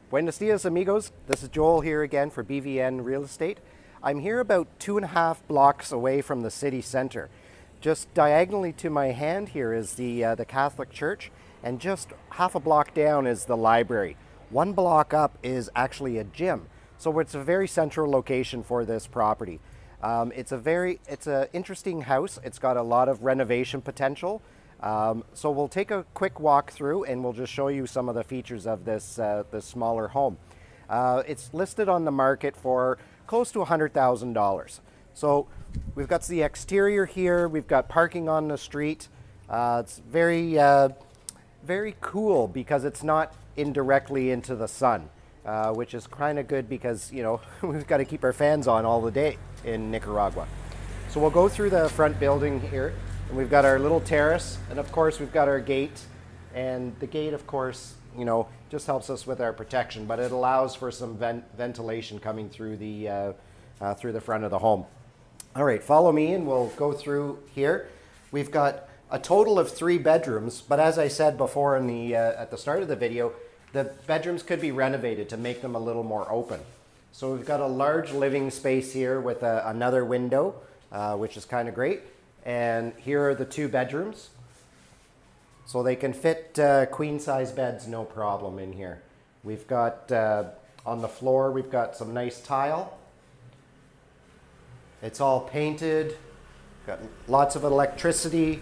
Buenos dias, amigos. This is Joel here again for BVN Real Estate. I'm here about 2.5 blocks away from the city center. Just diagonally to my hand here is the Catholic Church, and just half a block down is the library. 1 block up is actually a gym, so it's a very central location for this property. It's an interesting house. It's got a lot of renovation potential. So we'll take a quick walk through and we'll just show you some of the features of this smaller home. It's listed on the market for close to $100,000. So we've got the exterior here, we've got parking on the street. It's very cool because it's not indirectly into the sun, which is kind of good because, you know, we've got to keep our fans on all the day in Nicaragua. So we'll go through the front building here. And we've got our little terrace, and of course we've got our gate. And the gate, of course, you know, just helps us with our protection, but it allows for some ventilation coming through the front of the home. All right, follow me and we'll go through here. We've got a total of 3 bedrooms, but as I said before in at the start of the video, the bedrooms could be renovated to make them a little more open. So we've got a large living space here with another window, which is kind of great. And here are the 2 bedrooms. So they can fit queen size beds, no problem in here. We've got, on the floor, we've got some nice tile. It's all painted, got lots of electricity.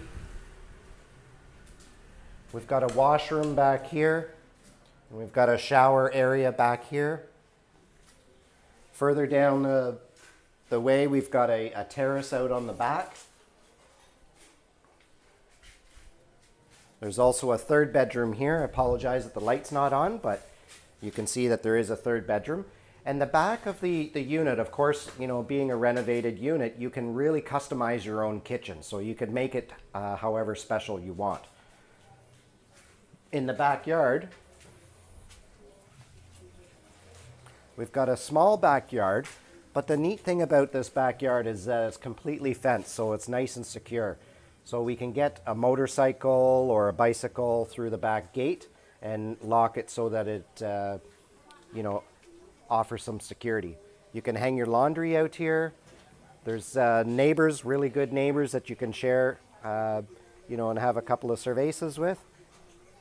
We've got a washroom back here. And we've got a shower area back here. Further down the way, we've got a terrace out on the back. There's also a 3rd bedroom here. I apologize that the light's not on, but you can see that there is a 3rd bedroom. And the back of the unit, of course, you know, being a renovated unit, you can really customize your own kitchen. So you could make it however special you want. In the backyard, we've got a small backyard, but the neat thing about this backyard is that it's completely fenced, so it's nice and secure. So we can get a motorcycle or a bicycle through the back gate and lock it so that it, you know, offers some security. You can hang your laundry out here. There's neighbors, really good neighbors that you can share, you know, and have a couple of cervezas with.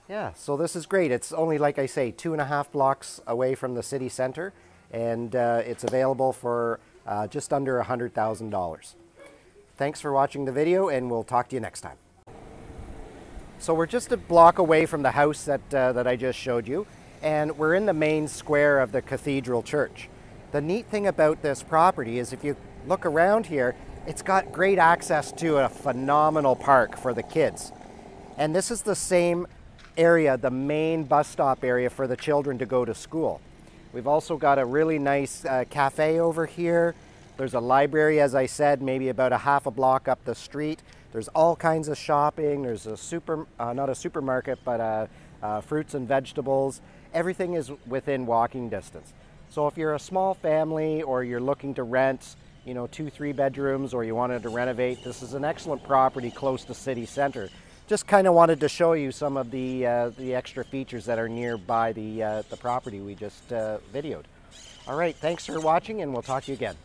Yeah, so this is great. It's only, like I say, 2.5 blocks away from the city center, and it's available for just under $100,000. Thanks for watching the video, and we'll talk to you next time. So we're just a block away from the house that I just showed you, and we're in the main square of the Cathedral Church. The neat thing about this property is if you look around here, it's got great access to a phenomenal park for the kids. And this is the same area, the main bus stop area for the children to go to school. We've also got a really nice cafe over here. There's a library, as I said, maybe about a half a block up the street. There's all kinds of shopping. There's a not a supermarket, but fruits and vegetables. Everything is within walking distance. So if you're a small family or you're looking to rent, you know, 2-3 bedrooms, or you wanted to renovate, this is an excellent property close to city center. Just kind of wanted to show you some of the extra features that are nearby the property we just videoed. All right, thanks for watching, and we'll talk to you again.